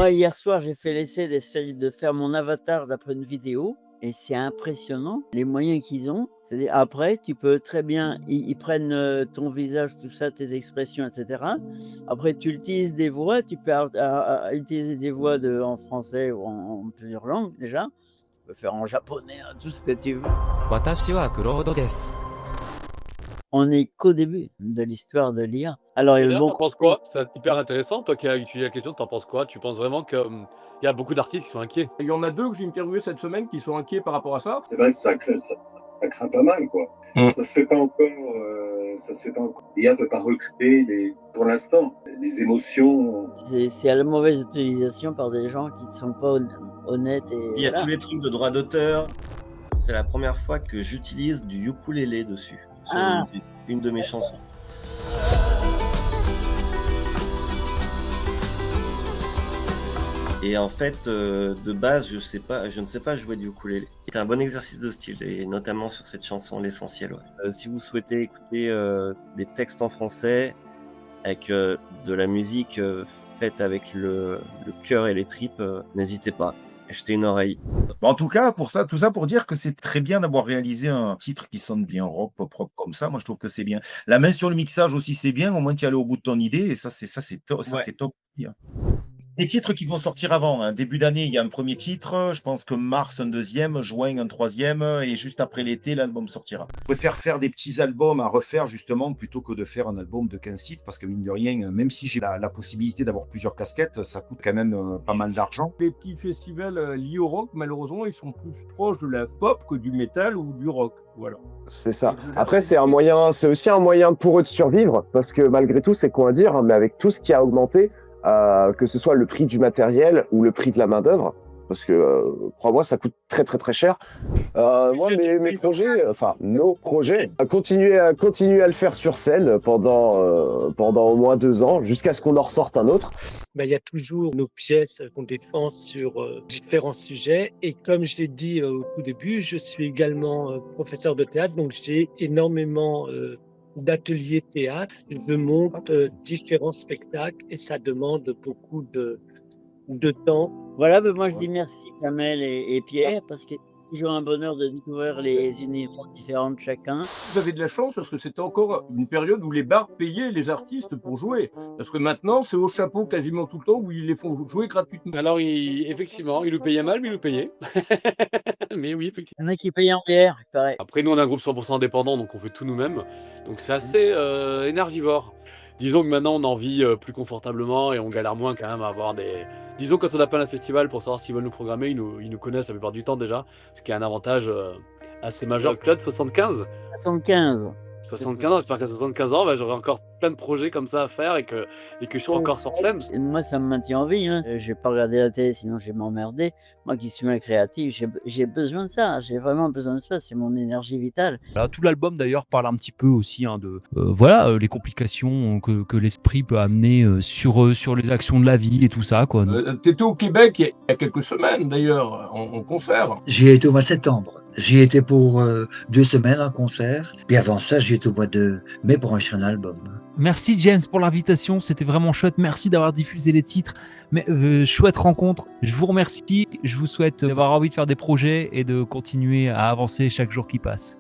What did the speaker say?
Moi, hier soir, j'ai fait l'essai d'essayer de faire mon avatar d'après une vidéo et c'est impressionnant les moyens qu'ils ont. C'est-à-dire après, tu peux très bien ils prennent, ton visage, tout ça, tes expressions et cetera. Après tu utilises des voix, tu peux utiliser des voix en français ou en plusieurs langues déjà. Tu peux faire en japonais, tout ce que tu veux. 私はクロードです。On est qu'au début de l'histoire de l'IA. Alors il y Et a le d'ailleurs, bon t'en penses côté. quoi? C'est hyper intéressant. Toi qui as étudié la question, t'en penses quoi? Tu penses vraiment que, il y a beaucoup d'artistes qui sont inquiets? Il y en a 2 que j'ai interviewés cette semaine qui sont inquiets par rapport à ça. C'est vrai que ça craint pas mal, quoi. Ça se fait pas encore. L'IA peut pas recréer pour l'instant, les émotions. C'est à la mauvaise utilisation par des gens qui ne sont pas honnêtes et Il y a voilà. tous les trucs de droit d'auteur. C'est la première fois que j'utilise du ukulélé dessus, sur une de mes chansons. Et en fait, de base, je ne sais pas jouer du ukulélé. C'est un bon exercice de style, et notamment sur cette chanson, L'Essentiel. Ouais. Si vous souhaitez écouter des textes en français, avec de la musique faite avec le cœur et les tripes, n'hésitez pas. Jetez une oreille. En tout cas, tout ça pour dire que c'est très bien d'avoir réalisé un titre qui sonne bien rock, pop rock comme ça. Moi, je trouve que c'est bien. La main sur le mixage aussi, c'est bien. Au moins, tu es allé au bout de ton idée et c'est top. Ça, c'est top. Des titres qui vont sortir avant. Hein. Début d'année, il y a un premier titre. Je pense que mars, un deuxième. Juin, un troisième. Et juste après l'été, l'album sortira. Je préfère faire des petits albums à refaire, justement, plutôt que de faire un album de 15 titres. Parce que, mine de rien, même si j'ai la possibilité d'avoir plusieurs casquettes, ça coûte quand même pas mal d'argent. Les petits festivals liés au rock, malheureusement, ils sont plus proches de la pop que du métal ou du rock. Voilà. C'est ça. Après, c'est aussi un moyen pour eux de survivre, parce que malgré tout, c'est quoi à dire, hein, mais avec tout ce qui a augmenté, que ce soit le prix du matériel ou le prix de la main-d'œuvre, parce que, crois-moi, ça coûte très très très cher. Moi, mes projets, enfin nos projets, continuer à le faire sur scène pendant au moins 2 ans, jusqu'à ce qu'on en ressorte un autre. Il y a toujours nos pièces qu'on défend sur différents sujets. Et comme je l'ai dit au tout début, je suis également professeur de théâtre, donc j'ai énormément d'ateliers théâtre. Je monte différents spectacles et ça demande beaucoup de temps. Voilà, moi je dis merci Kamel et Pierre parce que c'est toujours un bonheur de découvrir les univers différents de chacun. Vous avez de la chance parce que c'était encore une période où les bars payaient les artistes pour jouer. Parce que maintenant, c'est au chapeau quasiment tout le temps où ils les font jouer gratuitement. Alors effectivement, ils nous payaient mal, mais ils nous payaient. Mais oui, effectivement. Il y en a qui payent en bière, il paraît. Après, nous, on est un groupe 100% indépendant, donc on fait tout nous-mêmes. Donc c'est assez énergivore. Disons que maintenant, on en vit plus confortablement et on galère moins quand même à avoir des... Disons quand on appelle un festival pour savoir s'ils veulent nous programmer, ils nous connaissent la plupart du temps déjà, ce qui est un avantage assez majeur. Claude, 75 75. 75 ans, j'espère qu'à 75 ans, j'aurai encore plein de projets comme ça à faire et que je serai encore sur scène. Et moi, ça me maintient en vie. Hein. Je vais pas regarder la télé, sinon je vais m'emmerder. Moi qui suis un créatif, j'ai besoin de ça. J'ai vraiment besoin de ça. C'est mon énergie vitale. Voilà, tout l'album d'ailleurs parle un petit peu aussi de les complications que l'esprit peut amener sur les actions de la vie et tout ça, quoi. Tu étais au Québec il y a quelques semaines d'ailleurs, en concert. J'y ai été au mois de septembre. J'y étais pour 2 semaines en concert. Puis avant ça, j'y étais au mois de mai pour enregistrer un album. Merci James pour l'invitation, c'était vraiment chouette. Merci d'avoir diffusé les titres. Mais chouette rencontre. Je vous remercie. Je vous souhaite d'avoir envie de faire des projets et de continuer à avancer chaque jour qui passe.